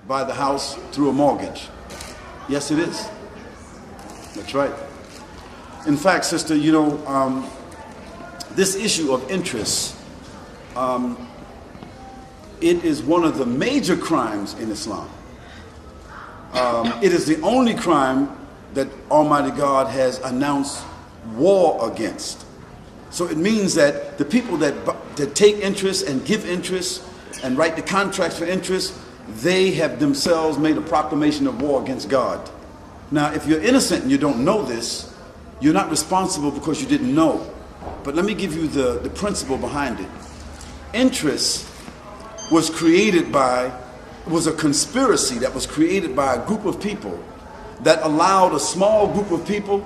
buy the house through a mortgage. Yes, it is. That's right. In fact, sister, this issue of interest, it is one of the major crimes in Islam. It is the only crime that Almighty God has announced war against. So it means that the people that take interest and give interest and write the contracts for interest, they have themselves made a proclamation of war against God. Now, if you're innocent and you don't know this, you're not responsible because you didn't know. But let me give you the principle behind it. Interest was a conspiracy that was created by a group of people that allowed a small group of people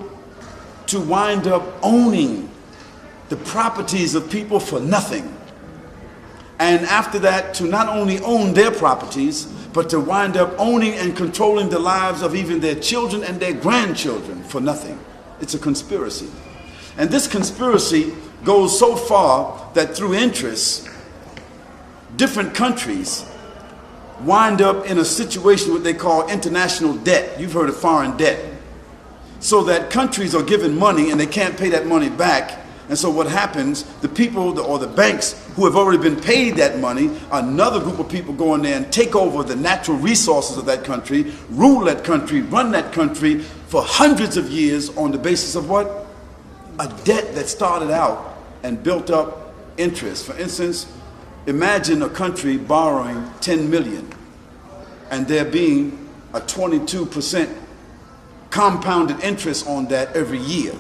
to wind up owning the properties of people for nothing. And after that, to not only own their properties, but to wind up owning and controlling the lives of even their children and their grandchildren for nothing. It's a conspiracy. And this conspiracy goes so far that through interest, different countries wind up in a situation what they call international debt. You've heard of foreign debt. So that countries are given money and they can't pay that money back. And so what happens, the people or the banks who have already been paid that money, another group of people go in there and take over the natural resources of that country, rule that country, run that country for hundreds of years on the basis of what? A debt that started out and built up interest. For instance, imagine a country borrowing 10 million and there being a 22% compounded interest on that every year.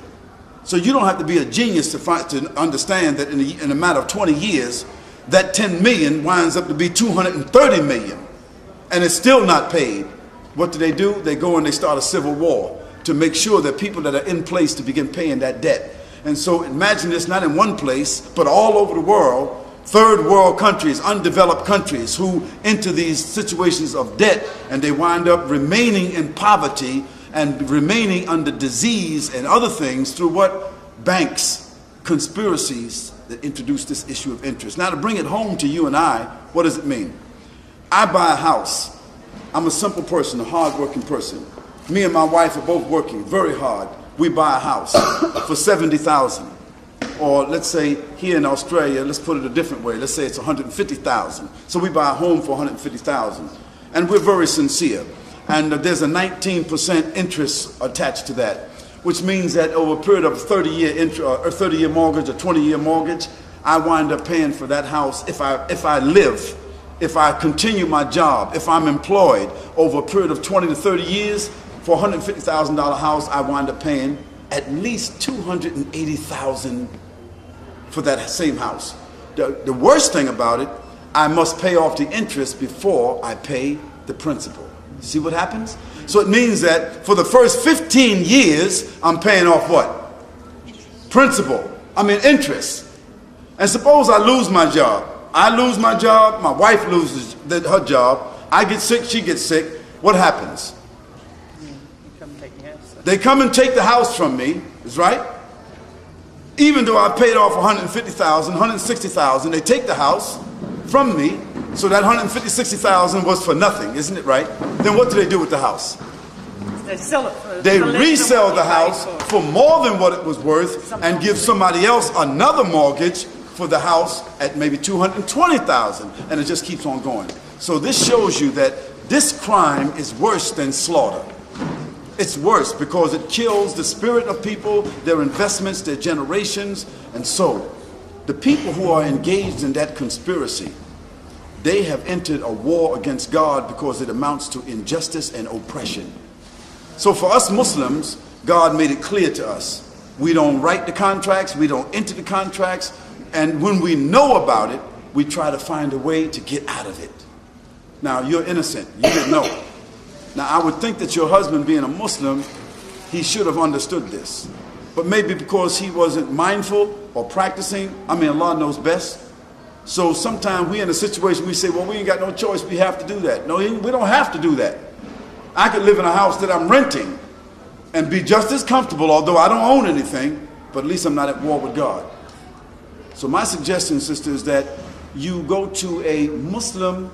So you don't have to be a genius to understand that in a matter of 20 years, that 10 million winds up to be 230 million, and it's still not paid. What do? They go and they start a civil war to make sure that people that are in place to begin paying that debt. And so imagine this not in one place, but all over the world, third world countries, undeveloped countries who enter these situations of debt, and they wind up remaining in poverty and remaining under disease and other things through what? Banks, conspiracies that introduce this issue of interest. Now to bring it home to you and I, what does it mean? I buy a house. I'm a simple person, a hard-working person. Me and my wife are both working very hard. We buy a house for $70,000. Or let's say here in Australia, let's put it a different way. Let's say it's $150,000. So we buy a home for $150,000. And we're very sincere. And there's a 19% interest attached to that, which means that over a period of a 30-year mortgage or 20-year mortgage, I wind up paying for that house if I live, if I continue my job, if I'm employed over a period of 20 to 30 years. For a $150,000 house, I wind up paying at least $280,000 for that same house. The worst thing about it, I must pay off the interest before I pay the principal. See what happens? So it means that for the first 15 years, I'm paying off what? Interest. And suppose I lose my job. I lose my job, my wife loses her job, I get sick, she gets sick. What happens? They come and take the house from me, is right? Even though I paid off $150,000, $160,000, they take the house from me. So that $150,000, $60,000 was for nothing, isn't it right? Then what do they do with the house? They sell it. They resell the house for more than what it was worth and give somebody else another mortgage for the house at maybe $220,000, and it just keeps on going. So this shows you that this crime is worse than slaughter. It's worse because it kills the spirit of people, their investments, their generations, and so the people who are engaged in that conspiracy, they have entered a war against God because it amounts to injustice and oppression. So for us Muslims, God made it clear to us. We don't write the contracts, we don't enter the contracts, and when we know about it, we try to find a way to get out of it. Now, you're innocent, you didn't know. Now, I would think that your husband, being a Muslim, he should have understood this. But maybe because he wasn't mindful or practicing, Allah knows best. So sometimes we in a situation, we say, well, we ain't got no choice, we have to do that. No, we don't have to do that. I could live in a house that I'm renting and be just as comfortable, although I don't own anything, but at least I'm not at war with God. So my suggestion, sister, is that you go to a Muslim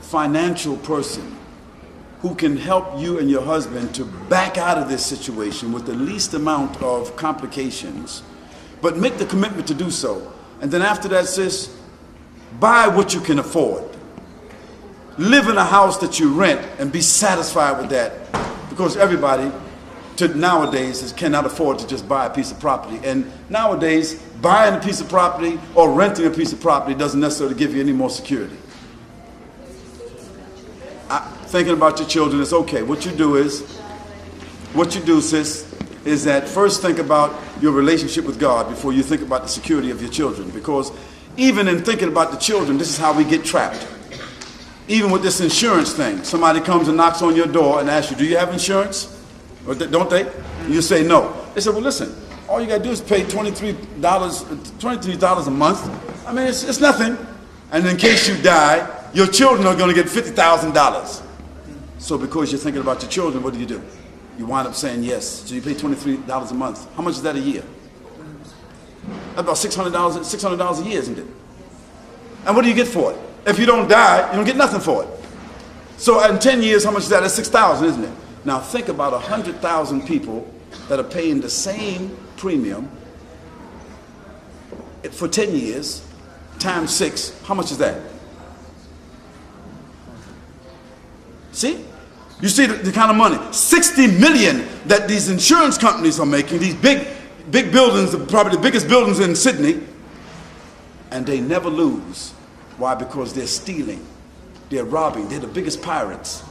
financial person who can help you and your husband to back out of this situation with the least amount of complications, but make the commitment to do so. And then after that, sis, buy what you can afford. Live in a house that you rent and be satisfied with that, because everybody nowadays cannot afford to just buy a piece of property. And nowadays, buying a piece of property or renting a piece of property doesn't necessarily give you any more security. Thinking about your children is okay. What you do, sis, is that first think about your relationship with God before you think about the security of your children. Because even in thinking about the children, this is how we get trapped. Even with this insurance thing, somebody comes and knocks on your door and asks you, do you have insurance? Or don't they? You say no. They say, well, listen, all you got to do is pay $23 a month. I mean, it's nothing. And in case you die, your children are going to get $50,000. So because you're thinking about your children, what do? You wind up saying yes. So you pay $23 a month. How much is that a year? About $600 a year, isn't it? And what do you get for it? If you don't die, you don't get nothing for it. So in 10 years, how much is that? That's $6,000, isn't it? Now think about 100,000 people that are paying the same premium for 10 years, times 6. How much is that? See? You see the kind of money. 60 million that these insurance companies are making, these big buildings, probably the biggest buildings in Sydney, and they never lose. Why? Because they're stealing, they're robbing, they're the biggest pirates.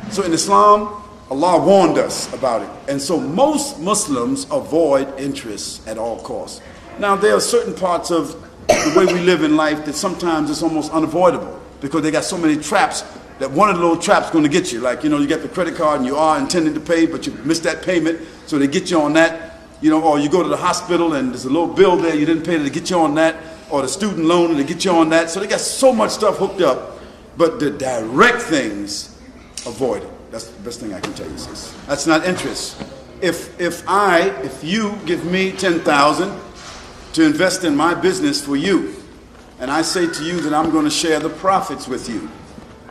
So in Islam, Allah warned us about it. And so most Muslims avoid interest at all costs. Now there are certain parts of the way we live in life that sometimes it's almost unavoidable because they got so many traps that one of the little traps is going to get you. Like, you get the credit card and you are intending to pay, but you missed that payment, so they get you on that. Or you go to the hospital and there's a little bill there you didn't pay, to get you on that. Or the student loan and they get you on that. So they got so much stuff hooked up. But the direct things, avoid it. That's the best thing I can tell you, sis. That's not interest. If you give me $10,000 to invest in my business for you, and I say to you that I'm going to share the profits with you,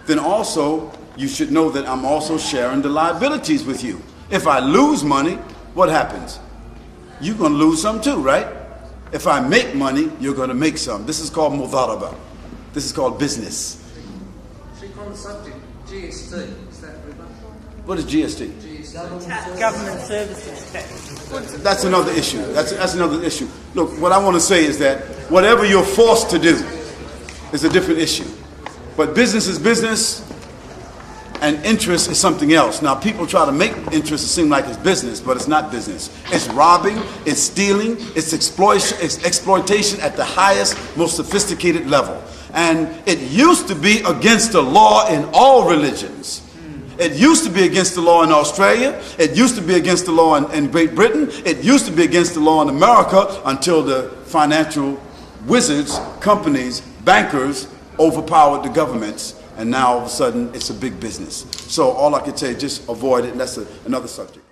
then also you should know that I'm also sharing the liabilities with you. If I lose money, what happens? You're going to lose some too, right? If I make money, you're going to make some. This is called mudaraba. This is called business. On the subject, GST, is that Riba? What is GST? Government services tax. That's another issue. That's another issue. Look, what I want to say is that whatever you're forced to do is a different issue. But business is business, and interest is something else. Now, people try to make interest seem like it's business, but it's not business. It's robbing, it's stealing, it's exploitation at the highest, most sophisticated level. And it used to be against the law in all religions. It used to be against the law in Australia. It used to be against the law in Great Britain. It used to be against the law in America until the financial wizards, companies, bankers overpowered the governments. And now all of a sudden it's a big business. So all I can say is just avoid it, and that's another subject.